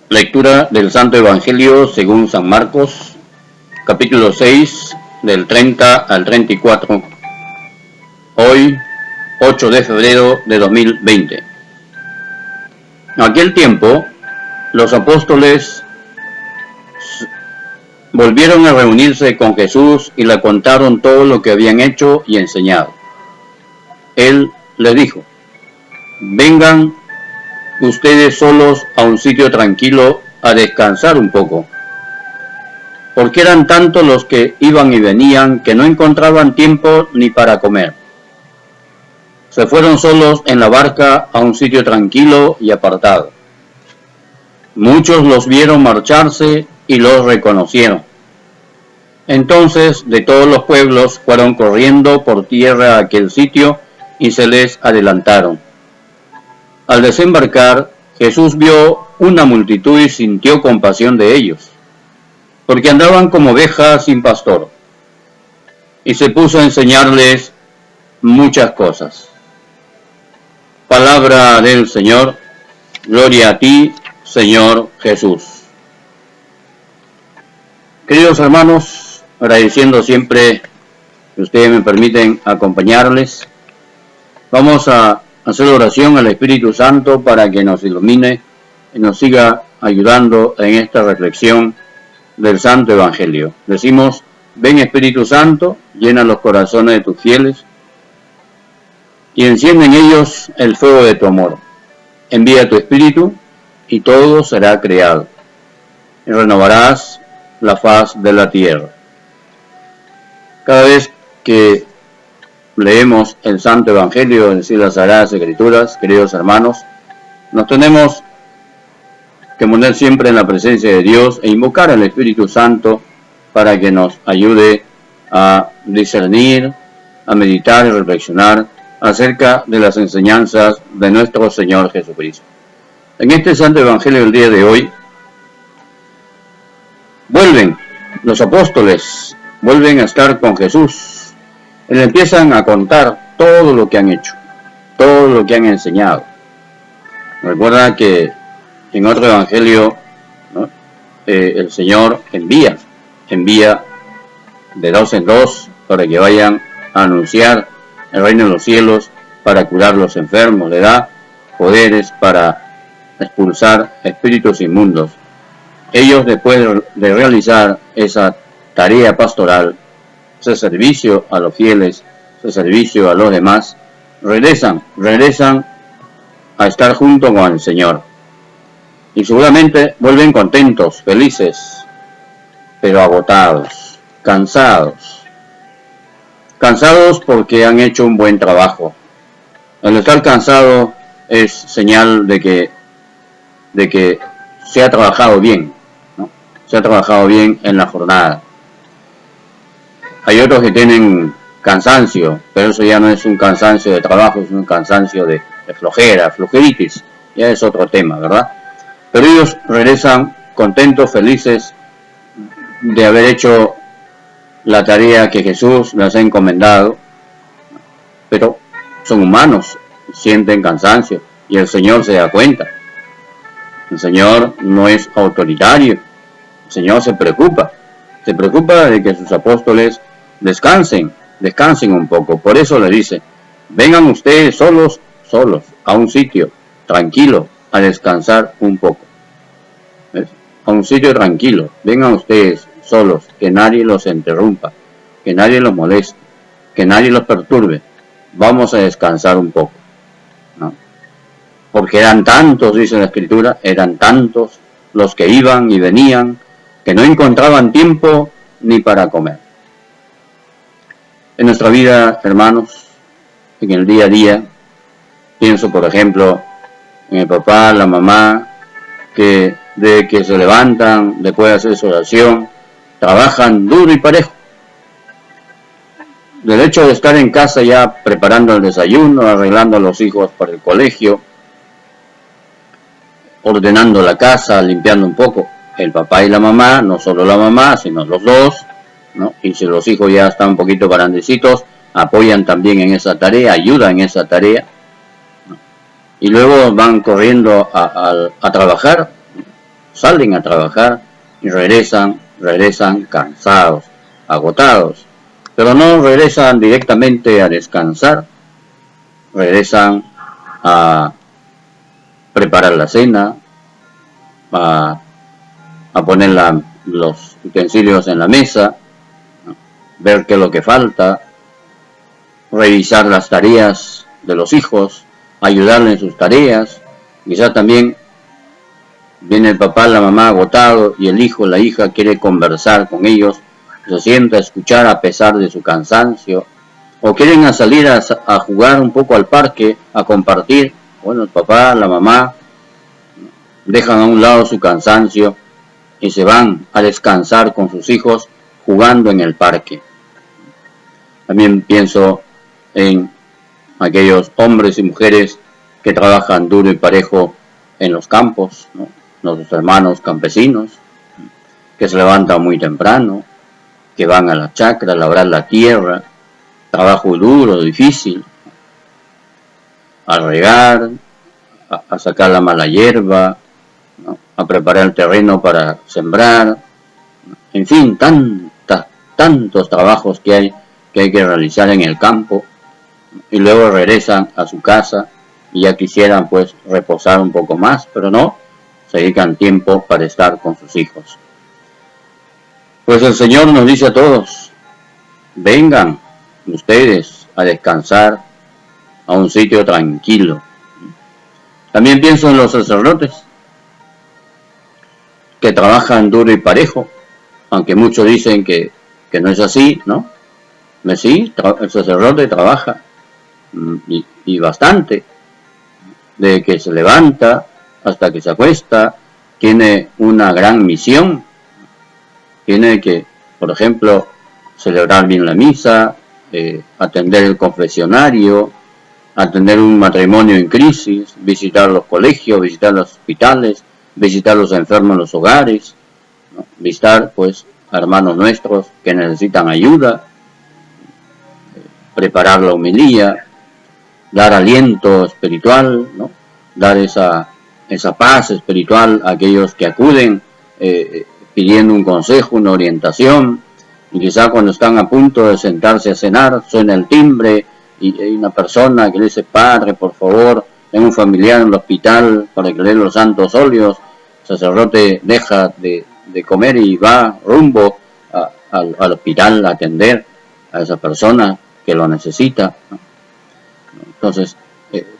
Lectura del Santo Evangelio según San Marcos, capítulo 6, del 30 al 34. Hoy, 8 de febrero de 2020. En aquel tiempo, los apóstoles volvieron a reunirse con Jesús y le contaron todo lo que habían hecho y enseñado. Él les dijo: vengan ustedes solos a un sitio tranquilo a descansar un poco, porque eran tantos los que iban y venían que no encontraban tiempo ni para comer. Se fueron solos en la barca a un sitio tranquilo y apartado. Muchos los vieron marcharse y los reconocieron. Entonces de todos los pueblos fueron corriendo por tierra a aquel sitio y se les adelantaron. Al desembarcar, Jesús vio una multitud y sintió compasión de ellos, porque andaban como ovejas sin pastor, y se puso a enseñarles muchas cosas. Palabra del Señor. Gloria a ti, Señor Jesús. Queridos hermanos, agradeciendo siempre que ustedes me permiten acompañarles, vamos a hacer oración al Espíritu Santo para que nos ilumine y nos siga ayudando en esta reflexión del Santo Evangelio. Decimos: ven Espíritu Santo, llena los corazones de tus fieles y enciende en ellos el fuego de tu amor. Envía tu Espíritu y todo será creado, y renovarás la faz de la tierra. Cada vez que leemos el Santo Evangelio, es decir, las Sagradas Escrituras, queridos hermanos, nos tenemos que poner siempre en la presencia de Dios e invocar al Espíritu Santo para que nos ayude a discernir, a meditar y reflexionar acerca de las enseñanzas de nuestro Señor Jesucristo. En este Santo Evangelio del día de hoy, vuelven los apóstoles, vuelven a estar con Jesús. Y le empiezan a contar todo lo que han hecho, todo lo que han enseñado. Recuerda que en otro evangelio, ¿no?, el Señor envía de dos en dos para que vayan a anunciar el reino de los cielos, para curar los enfermos, le da poderes para expulsar espíritus inmundos. Ellos, después de realizar esa tarea pastoral, ese servicio a los fieles, ese servicio a los demás, regresan a estar junto con el Señor. Y seguramente vuelven contentos, felices, pero agotados, cansados porque han hecho un buen trabajo. El estar cansado es señal de que se ha trabajado bien, ¿no? Se ha trabajado bien en la jornada. Hay otros que tienen cansancio, pero eso ya no es un cansancio de trabajo, es un cansancio de flojera, flojeritis, ya es otro tema, ¿verdad? Pero ellos regresan contentos, felices de haber hecho la tarea que Jesús les ha encomendado, pero son humanos, sienten cansancio, y el Señor se da cuenta. El Señor no es autoritario, el Señor se preocupa de que sus apóstoles descansen un poco. Por eso les dice: vengan ustedes solos a un sitio tranquilo a descansar un poco. ¿Ves? A un sitio tranquilo, vengan ustedes solos, que nadie los interrumpa, que nadie los moleste, que nadie los perturbe. Vamos a descansar un poco, ¿no? Porque eran tantos, dice la Escritura, eran tantos los que iban y venían, que no encontraban tiempo ni para comer. En nuestra vida, hermanos, en el día a día, pienso por ejemplo en el papá, la mamá, que de que se levantan después de hacer su oración, trabajan duro y parejo. Del hecho de estar en casa ya preparando el desayuno, arreglando a los hijos para el colegio, ordenando la casa, limpiando un poco, el papá y la mamá, no solo la mamá, sino los dos, ¿no? Y si los hijos ya están un poquito grandecitos, apoyan también en esa tarea, ayudan en esa tarea, ¿no? Y luego van corriendo a trabajar, salen a trabajar y regresan cansados, agotados, pero no regresan directamente a descansar, regresan a preparar la cena, a poner los utensilios en la mesa, ver qué es lo que falta, revisar las tareas de los hijos, ayudarle en sus tareas. Quizás también viene el papá, la mamá agotado y el hijo, la hija quiere conversar con ellos, se sienta a escuchar a pesar de su cansancio, o quieren salir a jugar un poco al parque, a compartir. Bueno, el papá, la mamá dejan a un lado su cansancio y se van a descansar con sus hijos jugando en el parque. También pienso en aquellos hombres y mujeres que trabajan duro y parejo en los campos, ¿no? Nuestros hermanos campesinos, que se levantan muy temprano, que van a la chacra a labrar la tierra, trabajo duro, difícil, a regar, a sacar la mala hierba, ¿no? A preparar el terreno para sembrar, en fin, tantos trabajos que hay que realizar en el campo, y luego regresan a su casa y ya quisieran pues reposar un poco más, pero no, se dedican tiempo para estar con sus hijos. Pues el Señor nos dice a todos, vengan ustedes a descansar a un sitio tranquilo. También pienso en los sacerdotes, que trabajan duro y parejo, aunque muchos dicen que no es así, ¿no? Sí, el sacerdote trabaja y bastante, de que se levanta hasta que se acuesta, tiene una gran misión, tiene que, por ejemplo, celebrar bien la misa, atender el confesionario, atender un matrimonio en crisis, visitar los colegios, visitar los hospitales, visitar los enfermos en los hogares, ¿no? Visitar pues a hermanos nuestros que necesitan ayuda, preparar la homilía, dar aliento espiritual, ¿no? Dar esa paz espiritual a aquellos que acuden pidiendo un consejo, una orientación, y quizá cuando están a punto de sentarse a cenar, suena el timbre y hay una persona que le dice, padre, por favor, tengo un familiar en el hospital para que le dé los santos óleos. El sacerdote deja de comer y va rumbo al hospital a atender a esa persona que lo necesita, ¿no? Entonces,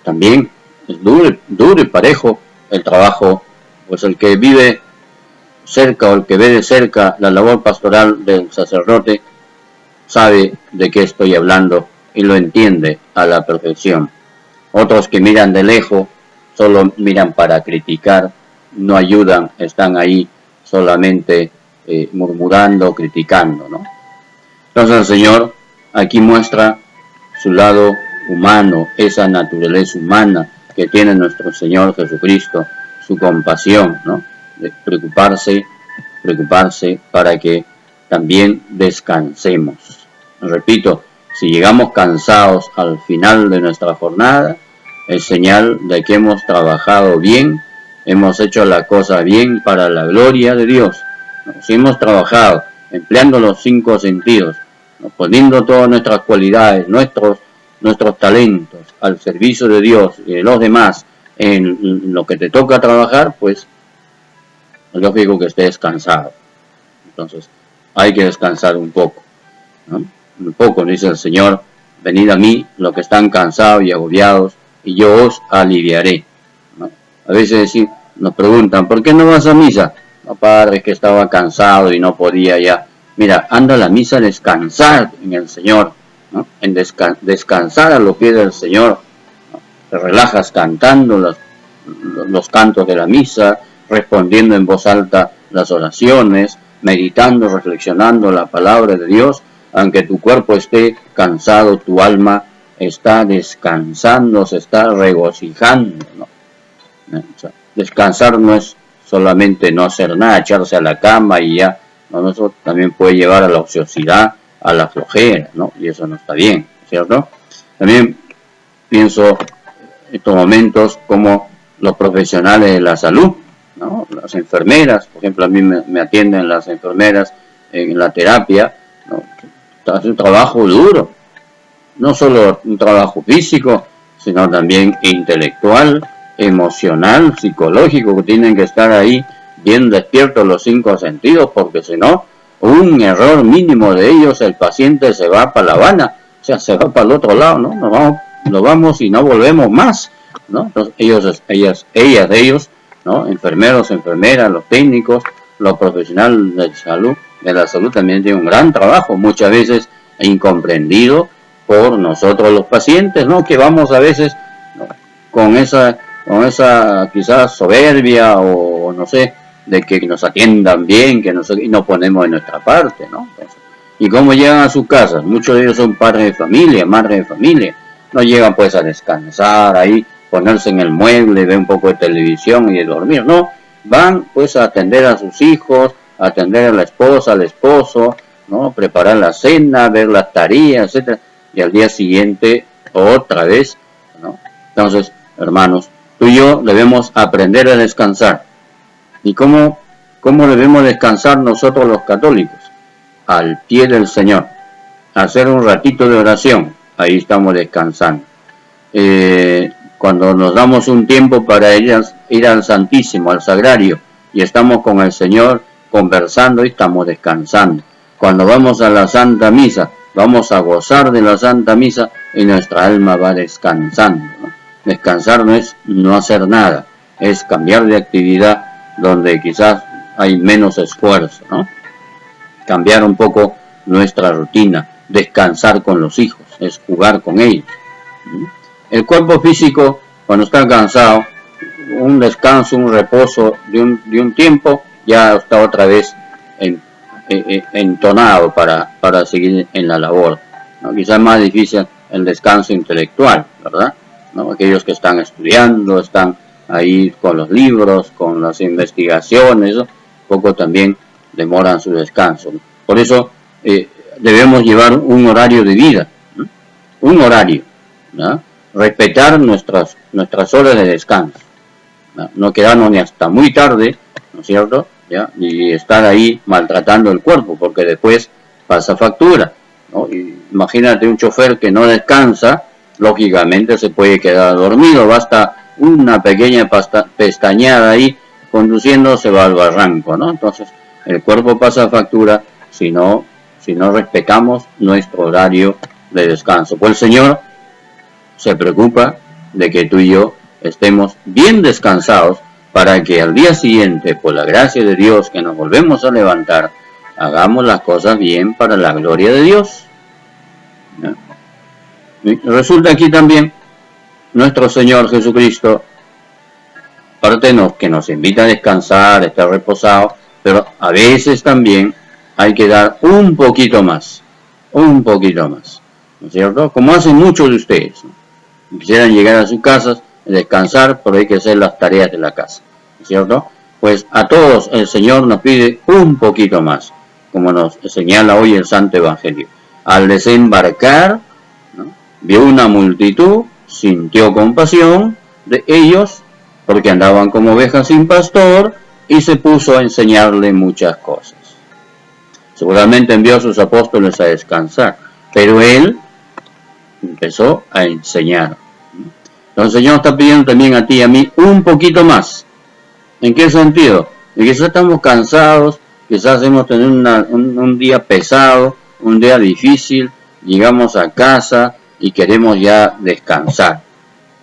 también es duro y parejo el trabajo, pues el que vive cerca o el que ve de cerca la labor pastoral del sacerdote sabe de qué estoy hablando y lo entiende a la perfección. Otros que miran de lejos solo miran para criticar, no ayudan, están ahí solamente murmurando, criticando, ¿no? Entonces el Señor aquí muestra su lado humano, esa naturaleza humana que tiene nuestro Señor Jesucristo, su compasión, ¿no? De preocuparse para que también descansemos. Repito, si llegamos cansados al final de nuestra jornada, es señal de que hemos trabajado bien, hemos hecho la cosa bien para la gloria de Dios. Si hemos trabajado empleando los 5 sentidos, poniendo todas nuestras cualidades, nuestros talentos al servicio de Dios y de los demás en lo que te toca trabajar, pues es lógico que estés cansado. Entonces hay que descansar un poco, ¿no? Un poco, dice el Señor, venid a mí los que están cansados y agobiados y yo os aliviaré, ¿no? A veces sí, nos preguntan, ¿por qué no vas a misa? No, padre, es que estaba cansado y no podía ya. Mira, anda a la misa a descansar en el Señor, ¿no? En descansar a los pies del Señor, ¿no? Te relajas cantando los cantos de la misa, respondiendo en voz alta las oraciones, meditando, reflexionando la palabra de Dios. Aunque tu cuerpo esté cansado, tu alma está descansando, se está regocijando, ¿no? O sea, descansar no es solamente no hacer nada, echarse a la cama y ya, ¿no? Eso también puede llevar a la ociosidad, a la flojera, ¿no? Y eso no está bien, ¿cierto? También pienso en estos momentos como los profesionales de la salud, ¿no? Las enfermeras, por ejemplo, a mí me atienden las enfermeras en la terapia, ¿no? Es un trabajo duro, no solo un trabajo físico, sino también intelectual, emocional, psicológico, que tienen que estar ahí bien despiertos los 5 sentidos, porque si no, un error mínimo de ellos, el paciente se va para La Habana, o sea, se va para el otro lado, ¿no? Nos vamos y no volvemos más, ¿no? Entonces, ellos, ¿no? Enfermeros, enfermeras, los técnicos, los profesionales de la salud también tienen un gran trabajo, muchas veces incomprendido por nosotros los pacientes, ¿no? Que vamos a veces, ¿no? con esa quizás soberbia o no sé, de que nos atiendan bien, y nos ponemos en nuestra parte, ¿no? Entonces, ¿y cómo llegan a sus casas? Muchos de ellos son padres de familia, madres de familia, no llegan pues a descansar ahí, ponerse en el mueble, ver un poco de televisión y dormir, no, van pues a atender a sus hijos, a atender a la esposa, al esposo, ¿no? Preparar la cena, ver las tareas, etcétera, y al día siguiente otra vez, ¿no? Entonces, hermanos, tú y yo debemos aprender a descansar. ¿Y cómo debemos descansar nosotros los católicos? Al pie del Señor. Hacer un ratito de oración, ahí estamos descansando. Cuando nos damos un tiempo para ir al Santísimo, al Sagrario, y estamos con el Señor conversando y estamos descansando. Cuando vamos a la Santa Misa, vamos a gozar de la Santa Misa y nuestra alma va descansando, ¿no? Descansar no es no hacer nada, es cambiar de actividad donde quizás hay menos esfuerzo, ¿no? Cambiar un poco nuestra rutina, descansar con los hijos, es jugar con ellos. El cuerpo físico, cuando está cansado, un descanso, un reposo de un tiempo, ya está otra vez entonado para seguir en la labor, ¿no? Quizás más difícil el descanso intelectual, ¿verdad? ¿No? Aquellos que están estudiando, están ahí con los libros, con las investigaciones, ¿no? Poco también demoran su descanso, ¿no? Por eso debemos llevar un horario de vida, ¿no? Un horario, ¿no? Respetar nuestras horas de descanso, ¿no? No quedarnos ni hasta muy tarde, ¿no es cierto? ¿Ya? Y estar ahí maltratando el cuerpo, porque después pasa factura, ¿no? Y imagínate un chofer que no descansa, lógicamente se puede quedar dormido, basta una pequeña pestañeada ahí, conduciendo se va al barranco, ¿no? Entonces el cuerpo pasa factura si no respetamos nuestro horario de descanso. Pues el Señor se preocupa de que tú y yo estemos bien descansados para que al día siguiente, por la gracia de Dios, que nos volvemos a levantar, hagamos las cosas bien para la gloria de Dios. ¿No? Resulta aquí también nuestro Señor Jesucristo, aparte que nos invita a descansar, a estar reposados, pero a veces también hay que dar un poquito más, ¿no es cierto? Como hacen muchos de ustedes, ¿no? Quisieran llegar a sus casas, descansar, pero hay que hacer las tareas de la casa, ¿no es cierto? Pues a todos el Señor nos pide un poquito más, como nos señala hoy el Santo Evangelio. Al desembarcar, ¿no? Vio una multitud, sintió compasión de ellos, porque andaban como ovejas sin pastor, y se puso a enseñarle muchas cosas. Seguramente envió a sus apóstoles a descansar, pero él empezó a enseñar. Entonces el Señor está pidiendo también a ti y a mí un poquito más. ¿En qué sentido? De que quizás estamos cansados, quizás hemos tenido un día pesado, un día difícil, llegamos a casa y queremos ya descansar.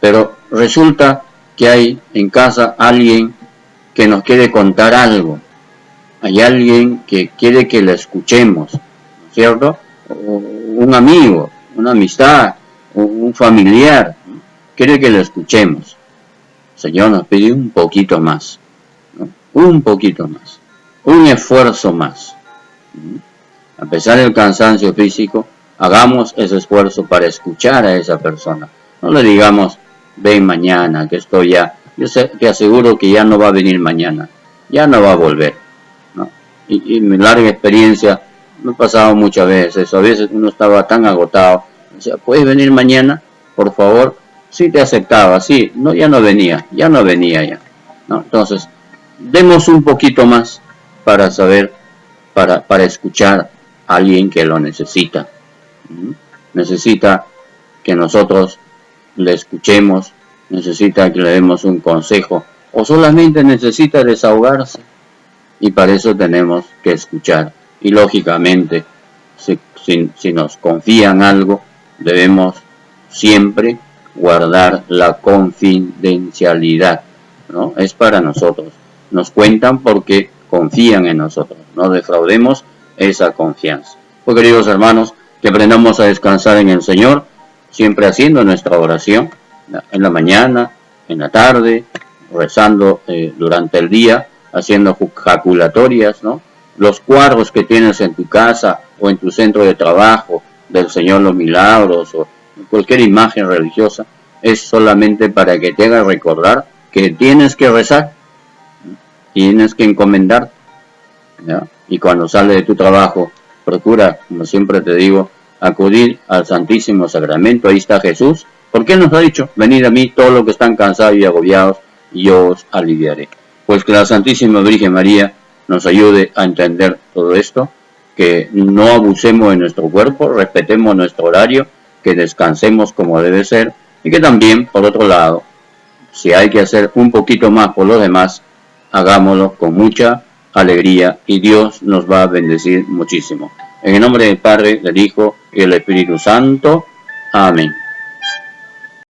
Pero resulta que hay en casa alguien que nos quiere contar algo. Hay alguien que quiere que le escuchemos, ¿no es cierto? Un amigo, una amistad, un familiar, ¿no? Quiere que le escuchemos. El Señor nos pide un poquito más, ¿no? Un poquito más, un esfuerzo más. A pesar del cansancio físico, hagamos ese esfuerzo para escuchar a esa persona. No le digamos, ven mañana, que estoy ya. Yo te aseguro que ya no va a venir mañana, ya no va a volver, ¿no? Y mi larga experiencia, me he pasado muchas veces, a veces uno estaba tan agotado, decía, ¿puedes venir mañana, por favor? Sí, te aceptaba, sí, no, ya no venía ya, ¿no? Entonces, demos un poquito más para saber, para escuchar a alguien que lo necesita. Necesita que nosotros le escuchemos, necesita que le demos un consejo, o solamente necesita desahogarse, y para eso tenemos que escuchar. Y lógicamente, si nos confían algo, debemos siempre guardar la confidencialidad, ¿no? Es para nosotros. Nos cuentan porque confían en nosotros. No defraudemos esa confianza. Pues queridos hermanos, que aprendamos a descansar en el Señor, siempre haciendo nuestra oración, en la mañana, en la tarde, rezando durante el día, haciendo jaculatorias, ¿no? Los cuadros que tienes en tu casa o en tu centro de trabajo del Señor los Milagros o cualquier imagen religiosa, es solamente para que te haga recordar que tienes que rezar, tienes que encomendar, ¿ya? Y cuando sales de tu trabajo, procura, como siempre te digo, acudir al Santísimo Sacramento. Ahí está Jesús, porque Él nos ha dicho: venid a mí todos los que están cansados y agobiados, y yo os aliviaré. Pues que la Santísima Virgen María nos ayude a entender todo esto, que no abusemos de nuestro cuerpo, respetemos nuestro horario, que descansemos como debe ser, y que también, por otro lado, si hay que hacer un poquito más por los demás, hagámoslo con mucha alegría y Dios nos va a bendecir muchísimo. En el nombre del Padre, del Hijo y del Espíritu Santo. Amén.